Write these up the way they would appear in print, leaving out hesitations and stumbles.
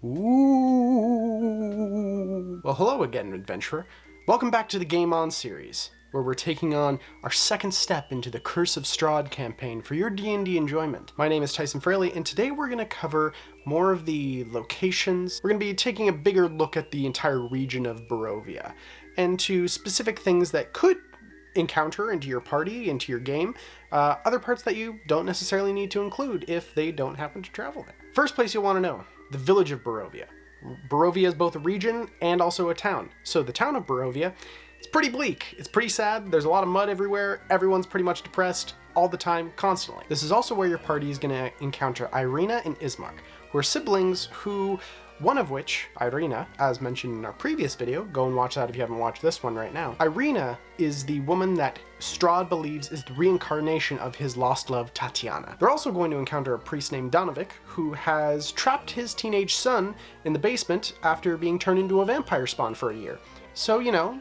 Ooh. Well, hello again, adventurer. Welcome back to the Game On series, where we're taking on our second step into the Curse of Strahd campaign for your D&D enjoyment. My name is Tyson Fraley, and today we're going to cover more of the locations. We're going to be taking a bigger look at the entire region of Barovia, and to specific things that could encounter into your party, into your game, other parts that you don't necessarily need to include if they don't happen to travel there. First place you'll want to know, the village of Barovia. Barovia is both a region and also a town. So the town of Barovia, it's pretty bleak, it's pretty sad, there's a lot of mud everywhere, everyone's pretty much depressed all the time, constantly. This is also where your party is going to encounter Irina and Ismark, who are siblings who, one of which, Irina, as mentioned in our previous video, go and watch that if you haven't watched this one right now. Irina is the woman that Strahd believes is the reincarnation of his lost love, Tatiana. They're also going to encounter a priest named Donovic, who has trapped his teenage son in the basement after being turned into a vampire spawn for a year. So, you know,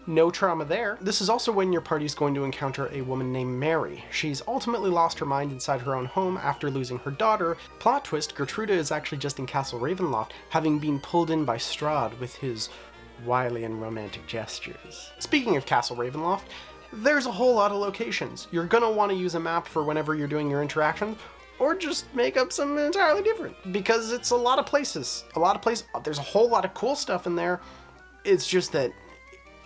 no trauma there. This is also when your party's going to encounter a woman named Mary. She's ultimately lost her mind inside her own home after losing her daughter. Plot twist, Gertruda is actually just in Castle Ravenloft, having been pulled in by Strahd with his wily and romantic gestures. Speaking of Castle Ravenloft, there's a whole lot of locations. You're gonna want to use a map for whenever you're doing your interactions, or just make up something entirely different, because it's a lot of places. There's a whole lot of cool stuff in there. It's just that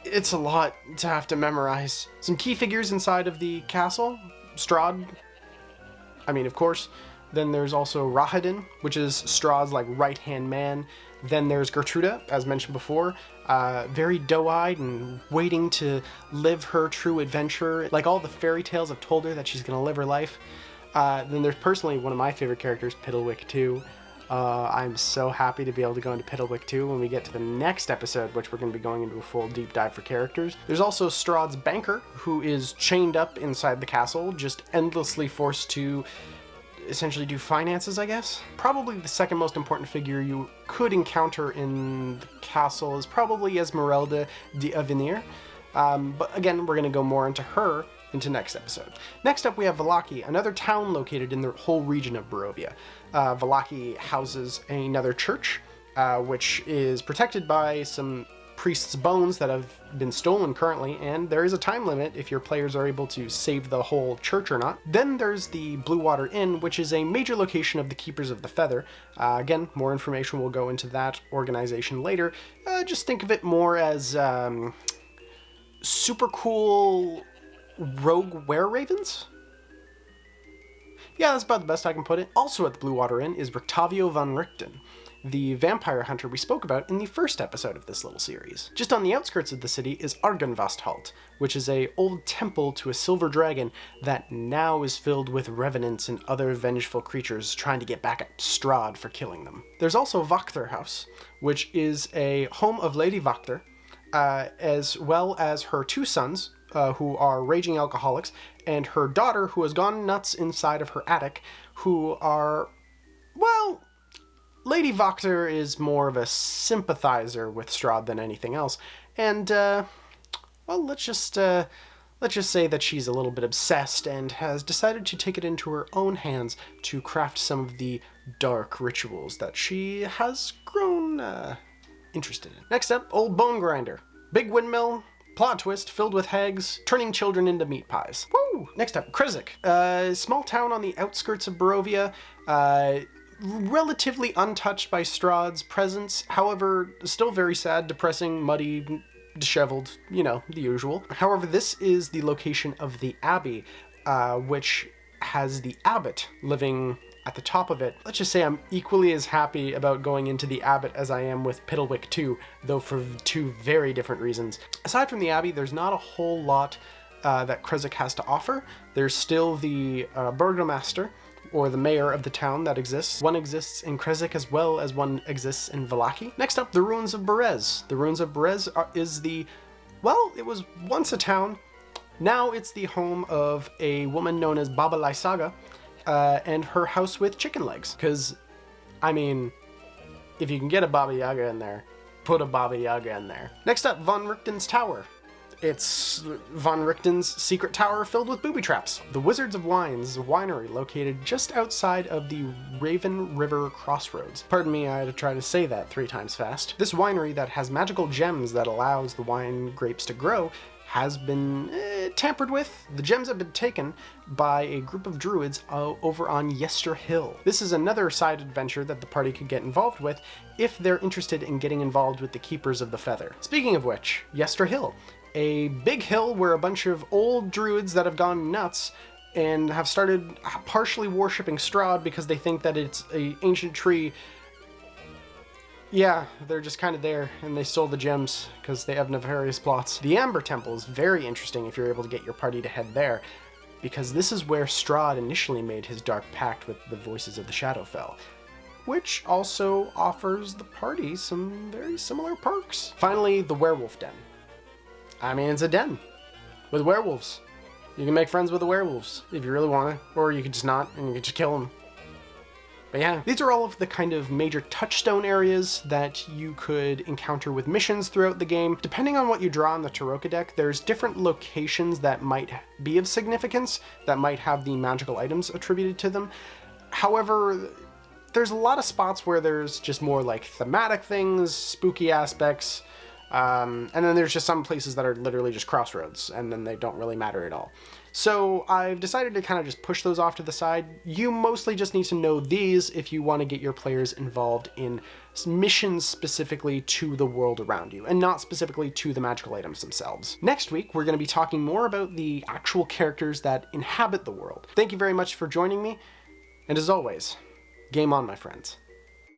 it's a lot to have to memorize. Some key figures inside of the castle, Strahd, of course. Then there's also Rahadin, which is Strahd's right-hand man. Then there's Gertruda, as mentioned before, very doe-eyed and waiting to live her true adventure. Like all the fairy tales have told her that she's gonna live her life. Then there's personally one of my favorite characters, Piddlewick 2. I'm so happy to be able to go into Piddlewick 2 when we get to the next episode, which we're going to be going into a full deep dive for characters. There's also Strahd's banker, who is chained up inside the castle, just endlessly forced to essentially do finances, I guess. Probably the second most important figure you could encounter in the castle is probably Esmeralda de Avenir. But again, we're going to go more into her into next episode. Next up we have Vallaki, another town located in the whole region of Barovia. Vallaki houses another church, which is protected by some priests' bones that have been stolen currently, and there is a time limit if your players are able to save the whole church or not. Then there's the Blue Water Inn, which is a major location of the Keepers of the Feather. Again, more information will go into that organization later. Just think of it more as super cool rogue were-ravens? Yeah, that's about the best I can put it. Also at the Blue Water Inn is Rictavio von Richten, the vampire hunter we spoke about in the first episode of this little series. Just on the outskirts of the city is Argynvasthalt, which is an old temple to a silver dragon that now is filled with revenants and other vengeful creatures trying to get back at Strahd for killing them. There's also Wachther House, which is a home of Lady Wachther, as well as her two sons, who are raging alcoholics, and her daughter, who has gone nuts inside of her attic, who are, well, Lady Wachther is more of a sympathizer with Strahd than anything else, and, well, let's just say that she's a little bit obsessed and has decided to take it into her own hands to craft some of the dark rituals that she has grown, interested in. Next up, Old Bone Grinder. Big windmill, plot twist filled with hags, turning children into meat pies. Woo! Next up, Krzyk. A small town on the outskirts of Barovia, relatively untouched by Strahd's presence, however, still very sad, depressing, muddy, disheveled, you know, the usual. However, this is the location of the Abbey, which has the abbot living at the top of it. Let's just say I'm equally as happy about going into the Abbot as I am with Piddlewick 2, though for two very different reasons. Aside from the Abbey, there's not a whole lot that Krzyk has to offer. There's still the Burgomaster, or the mayor of the town that exists. One exists in Krzyk as well as one exists in Vallaki. Next up, the Ruins of Berez. The Ruins of Berez is the, well, it was once a town. Now it's the home of a woman known as Baba Lysaga, and her house with chicken legs. Because, if you can get a Baba Yaga in there, put a Baba Yaga in there. Next up, Von Richten's Tower. It's Von Richten's secret tower filled with booby traps. The Wizards of Wines is a winery located just outside of the Raven River Crossroads. Pardon me, I had to try to say that 3 times fast. This winery that has magical gems that allows the wine grapes to grow has been tampered with. The gems have been taken by a group of druids over on Yester Hill. This is another side adventure that the party could get involved with if they're interested in getting involved with the Keepers of the Feather. Speaking of which, Yester Hill, a big hill where a bunch of old druids that have gone nuts and have started partially worshipping Strahd because they think that it's an ancient tree. Yeah, they're just kind of there, and they stole the gems because they have nefarious plots. The Amber Temple is very interesting if you're able to get your party to head there, because this is where Strahd initially made his dark pact with the Voices of the Shadowfell, which also offers the party some very similar perks. Finally, the Werewolf Den. I mean, it's a den with werewolves. You can make friends with the werewolves if you really want to, or you can just not, and you can just kill them. But yeah, these are all of the kind of major touchstone areas that you could encounter with missions throughout the game. Depending on what you draw on the Taroka deck, there's different locations that might be of significance, that might have the magical items attributed to them. However, there's a lot of spots where there's just more like thematic things, spooky aspects, and then there's just some places that are literally just crossroads, and then they don't really matter at all. So I've decided to kind of just push those off to the side. You mostly just need to know these if you want to get your players involved in missions specifically to the world around you, and not specifically to the magical items themselves. Next week, we're going to be talking more about the actual characters that inhabit the world. Thank you very much for joining me, and as always, game on, my friends.